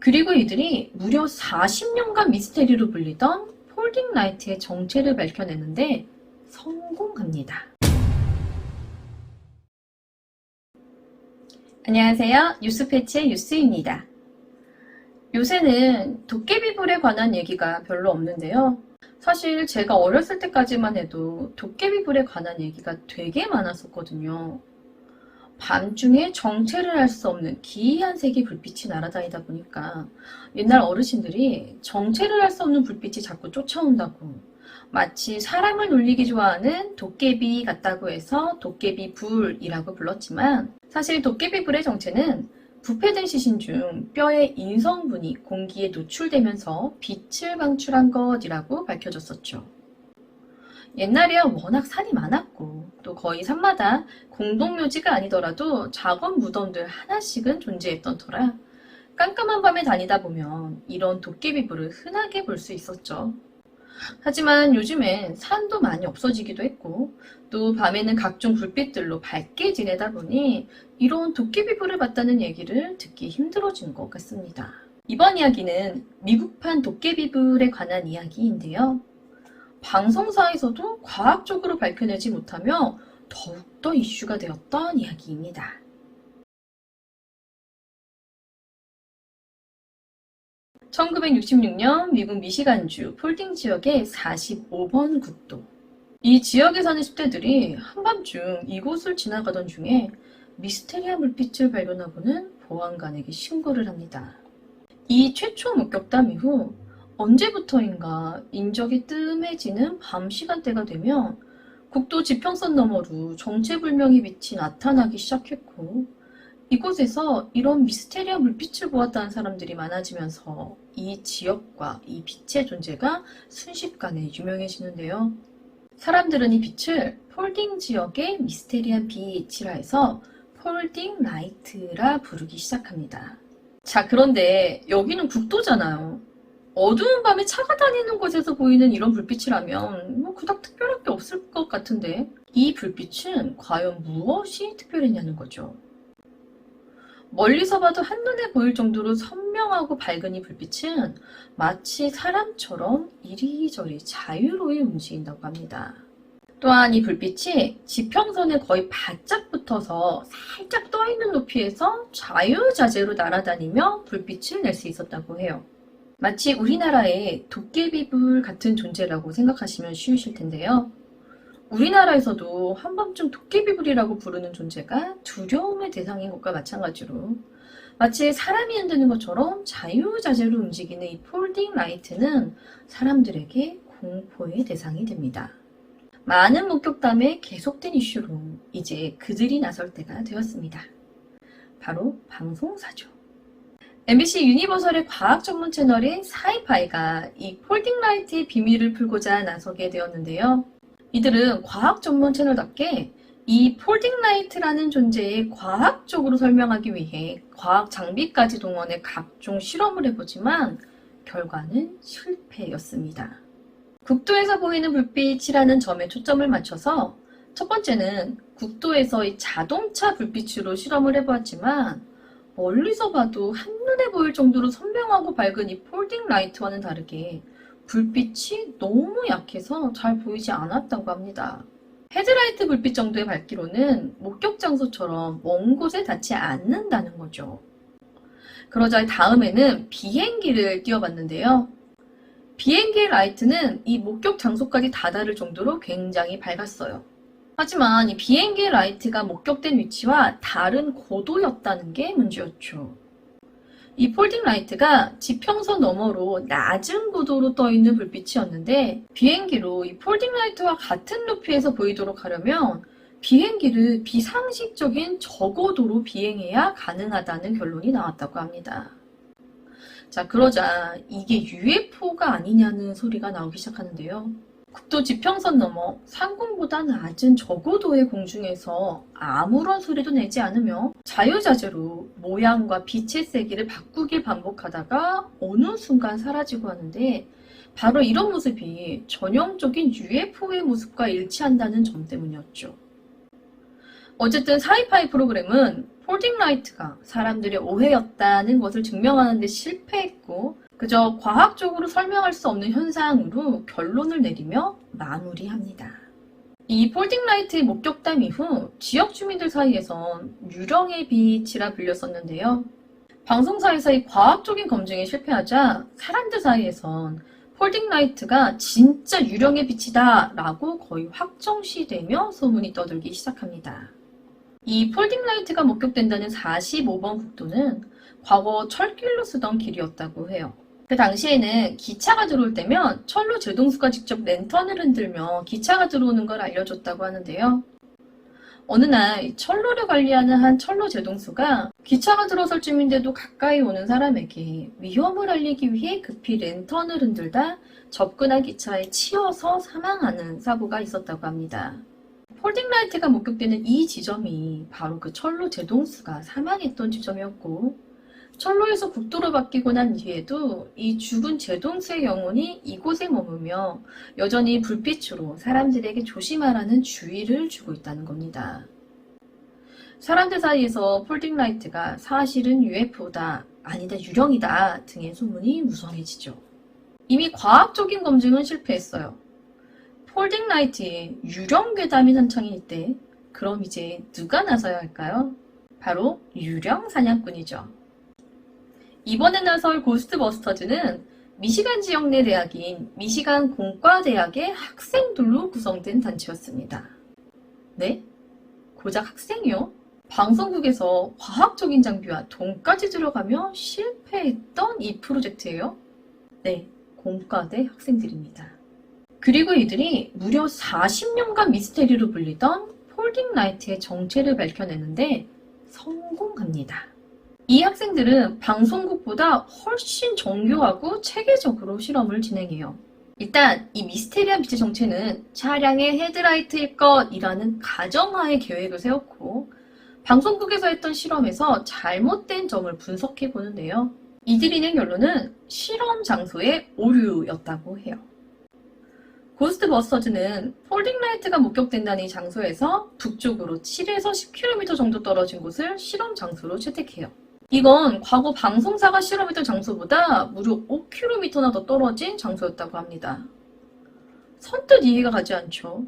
그리고 이들이 무려 40년간 미스테리로 불리던 폴딩 라이트의 정체를 밝혀내는데 성공합니다. 안녕하세요. 뉴스패치의 뉴스입니다. 요새는 도깨비불에 관한 얘기가 별로 없는데요. 사실 제가 어렸을 때까지만 해도 도깨비불에 관한 얘기가 되게 많았었거든요. 밤중에 정체를 알 수 없는 기이한 색의 불빛이 날아다니다 보니까 옛날 어르신들이 정체를 알 수 없는 불빛이 자꾸 쫓아온다고, 마치 사람을 놀리기 좋아하는 도깨비 같다고 해서 도깨비불이라고 불렀지만, 사실 도깨비불의 정체는 부패된 시신 중 뼈의 인성분이 공기에 노출되면서 빛을 방출한 것이라고 밝혀졌었죠. 옛날에야 워낙 산이 많았고 또 거의 산마다 공동묘지가 아니더라도 작은 무덤들 하나씩은 존재했던 터라 깜깜한 밤에 다니다 보면 이런 도깨비불을 흔하게 볼 수 있었죠. 하지만 요즘엔 산도 많이 없어지기도 했고 또 밤에는 각종 불빛들로 밝게 지내다 보니 이런 도깨비불을 봤다는 얘기를 듣기 힘들어진 것 같습니다. 이번 이야기는 미국판 도깨비불에 관한 이야기인데요. 방송사에서도 과학적으로 밝혀내지 못하며 더욱더 이슈가 되었던 이야기입니다. (1966년) 미국 미시간주 폴딩 지역의 45번 국도. 이 지역에 사는 10대들이 한밤중 이곳을 지나가던 중에 미스테리한 불빛을 발견하고는 보안관에게 신고를 합니다. 이 최초 목격담 이후 언제부터인가 인적이 뜸해지는 밤 시간대가 되면 국도 지평선 너머로 정체불명의 빛이 나타나기 시작했고, 이곳에서 이런 미스테리한 불빛을 보았다는 사람들이 많아지면서 이 지역과 이 빛의 존재가 순식간에 유명해지는데요. 사람들은 이 빛을 폴딩 지역의 미스테리한 빛이라 해서 폴딩 라이트라 부르기 시작합니다. 자, 그런데 여기는 국도잖아요. 어두운 밤에 차가 다니는 곳에서 보이는 이런 불빛이라면 그닥 특별할 게 없을 것 같은데, 이 불빛은 과연 무엇이 특별했냐는 거죠. 멀리서 봐도 한눈에 보일 정도로 선명하고 밝은 이 불빛은 마치 사람처럼 이리저리 자유로이 움직인다고 합니다. 또한 이 불빛이 지평선에 거의 바짝 붙어서 살짝 떠있는 높이에서 자유자재로 날아다니며 불빛을 낼 수 있었다고 해요. 마치 우리나라의 도깨비불 같은 존재라고 생각하시면 쉬우실 텐데요. 우리나라에서도 한밤중 도깨비불이라고 부르는 존재가 두려움의 대상인 것과 마찬가지로 마치 사람이 흔드는 것처럼 자유자재로 움직이는 이 폴딩 라이트는 사람들에게 공포의 대상이 됩니다. 많은 목격담에 계속된 이슈로 이제 그들이 나설 때가 되었습니다. 바로 방송사죠. MBC 유니버설의 과학 전문 채널인 사이파이가 이 폴딩 라이트의 비밀을 풀고자 나서게 되었는데요. 이들은 과학 전문 채널답게 이 폴딩 라이트라는 존재를 과학적으로 설명하기 위해 과학 장비까지 동원해 각종 실험을 해보지만 결과는 실패였습니다. 국도에서 보이는 불빛이라는 점에 초점을 맞춰서 첫 번째는 국도에서 이 자동차 불빛으로 실험을 해보았지만 멀리서 봐도 한눈에 보일 정도로 선명하고 밝은 이 폴딩 라이트와는 다르게 불빛이 너무 약해서 잘 보이지 않았다고 합니다. 헤드라이트 불빛 정도의 밝기로는 목격 장소처럼 먼 곳에 닿지 않는다는 거죠. 그러자 다음에는 비행기를 띄워봤는데요. 비행기의 라이트는 이 목격 장소까지 다다를 정도로 굉장히 밝았어요. 하지만 이 비행기의 라이트가 목격된 위치와 다른 고도였다는 게 문제였죠. 이 폴딩 라이트가 지평선 너머로 낮은 고도로 떠있는 불빛이었는데, 비행기로 이 폴딩 라이트와 같은 높이에서 보이도록 하려면 비행기를 비상식적인 저고도로 비행해야 가능하다는 결론이 나왔다고 합니다. 자, 그러자 이게 UFO가 아니냐는 소리가 나오기 시작하는데요. 국도 지평선 너머 상공보다 낮은 저고도의 공중에서 아무런 소리도 내지 않으며 자유자재로 모양과 빛의 세기를 바꾸길 반복하다가 어느 순간 사라지고 하는데, 바로 이런 모습이 전형적인 UFO의 모습과 일치한다는 점 때문이었죠. 어쨌든 사이파이 프로그램은 폴딩 라이트가 사람들의 오해였다는 것을 증명하는 데 실패했고 그저 과학적으로 설명할 수 없는 현상으로 결론을 내리며 마무리합니다. 이 폴딩 라이트의 목격담 이후 지역 주민들 사이에선 유령의 빛이라 불렸었는데요. 방송사에서의 과학적인 검증에 실패하자 사람들 사이에선 폴딩 라이트가 진짜 유령의 빛이다 라고 거의 확정시되며 소문이 떠들기 시작합니다. 이 폴딩 라이트가 목격된다는 45번 국도는 과거 철길로 쓰던 길이었다고 해요. 그 당시에는 기차가 들어올 때면 철로 제동수가 직접 랜턴을 흔들며 기차가 들어오는 걸 알려줬다고 하는데요. 어느 날 철로를 관리하는 한 철로 제동수가 기차가 들어설 쯤인데도 가까이 오는 사람에게 위험을 알리기 위해 급히 랜턴을 흔들다 접근한 기차에 치여서 사망하는 사고가 있었다고 합니다. 폴딩 라이트가 목격되는 이 지점이 바로 그 철로 제동수가 사망했던 지점이었고 철로에서 국도로 바뀌고 난 뒤에도 이 죽은 제동수의 영혼이 이곳에 머무며 여전히 불빛으로 사람들에게 조심하라는 주의를 주고 있다는 겁니다. 사람들 사이에서 폴딩 라이트가 사실은 UFO다, 아니다 유령이다 등의 소문이 무성해지죠. 이미 과학적인 검증은 실패했어요. 폴딩 라이트에 유령 괴담이 한창일 때 그럼 이제 누가 나서야 할까요? 바로 유령 사냥꾼이죠. 이번에 나설 고스트버스터즈는 미시간 지역 내 대학인 미시간 공과대학의 학생들로 구성된 단체였습니다. 네? 고작 학생이요? 방송국에서 과학적인 장비와 돈까지 들어가며 실패했던 이 프로젝트예요? 네, 공과대 학생들입니다. 그리고 이들이 무려 40년간 미스테리로 불리던 폴딩 라이트의 정체를 밝혀내는데 성공합니다. 이 학생들은 방송국보다 훨씬 정교하고 체계적으로 실험을 진행해요. 일단 이 미스테리한 빛의 정체는 차량의 헤드라이트일 것이라는 가정하에 계획을 세웠고 방송국에서 했던 실험에서 잘못된 점을 분석해 보는데요. 이들이 낸 결론은 실험 장소의 오류였다고 해요. 고스트버스터즈는 폴딩 라이트가 목격된다는 이 장소에서 북쪽으로 7에서 10km 정도 떨어진 곳을 실험 장소로 채택해요. 이건 과거 방송사가 실험했던 장소보다 무려 5km나 더 떨어진 장소였다고 합니다. 선뜻 이해가 가지 않죠.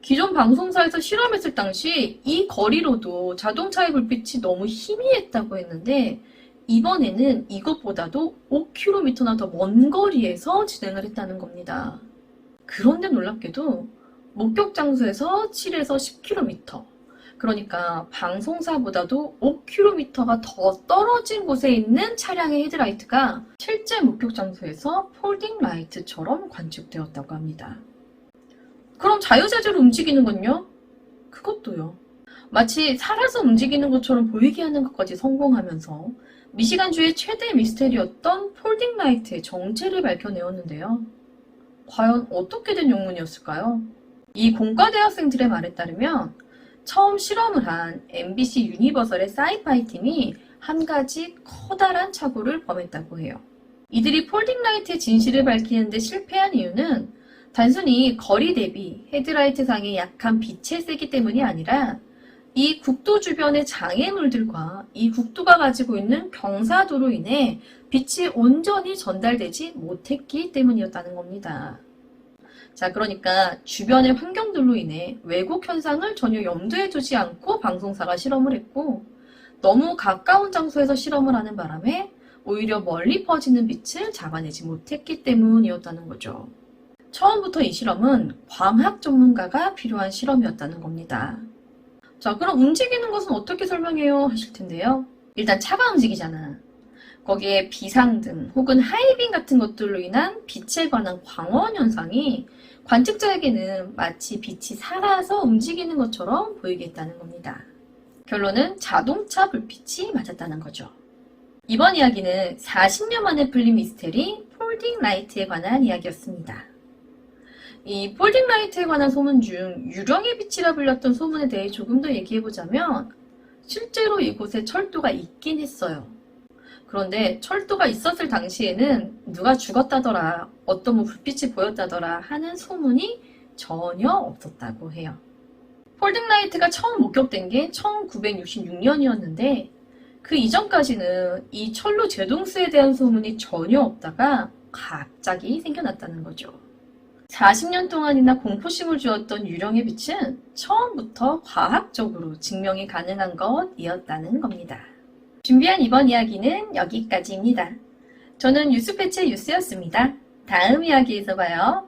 기존 방송사에서 실험했을 당시 이 거리로도 자동차의 불빛이 너무 희미했다고 했는데 이번에는 이것보다도 5km나 더 먼 거리에서 진행을 했다는 겁니다. 그런데 놀랍게도 목격 장소에서 7에서 10km, 그러니까 방송사보다도 5km가 더 떨어진 곳에 있는 차량의 헤드라이트가 실제 목격 장소에서 폴딩 라이트처럼 관측되었다고 합니다. 그럼 자유자재로 움직이는 건요? 그것도요. 마치 살아서 움직이는 것처럼 보이게 하는 것까지 성공하면서 미시간주의 최대 미스테리였던 폴딩 라이트의 정체를 밝혀내었는데요. 과연 어떻게 된 영문이었을까요? 이 공과대 학생들의 말에 따르면 처음 실험을 한 MBC 유니버설의 사이파이 팀이 한 가지 커다란 착오를 범했다고 해요. 이들이 폴딩 라이트의 진실을 밝히는 데 실패한 이유는 단순히 거리 대비 헤드라이트 상의 약한 빛의 세기 때문이 아니라 이 국도 주변의 장애물들과 이 국도가 가지고 있는 경사도로 인해 빛이 온전히 전달되지 못했기 때문이었다는 겁니다. 자, 그러니까 주변의 환경들로 인해 왜곡 현상을 전혀 염두에 두지 않고 방송사가 실험을 했고 너무 가까운 장소에서 실험을 하는 바람에 오히려 멀리 퍼지는 빛을 잡아내지 못했기 때문이었다는 거죠. 처음부터 이 실험은 광학 전문가가 필요한 실험이었다는 겁니다. 자, 그럼 움직이는 것은 어떻게 설명해요? 하실 텐데요. 일단 차가 움직이잖아. 거기에 비상등 혹은 하이빔 같은 것들로 인한 빛에 관한 광원 현상이 관측자에게는 마치 빛이 살아서 움직이는 것처럼 보이게 했다는 겁니다. 결론은 자동차 불빛이 맞았다는 거죠. 이번 이야기는 40년 만에 풀린 미스테리 폴딩 라이트에 관한 이야기였습니다. 이 폴딩 라이트에 관한 소문 중 유령의 빛이라 불렸던 소문에 대해 조금 더 얘기해보자면 실제로 이곳에 철도가 있긴 했어요. 그런데 철도가 있었을 당시에는 누가 죽었다더라, 어떤 불빛이 보였다더라 하는 소문이 전혀 없었다고 해요. 폴딩 라이트가 처음 목격된 게 1966년이었는데 그 이전까지는 이 철로 제동수에 대한 소문이 전혀 없다가 갑자기 생겨났다는 거죠. 40년 동안이나 공포심을 주었던 유령의 빛은 처음부터 과학적으로 증명이 가능한 것이었다는 겁니다. 준비한 이번 이야기는 여기까지입니다. 저는 뉴스패치의 유스였습니다. 다음 이야기에서 봐요.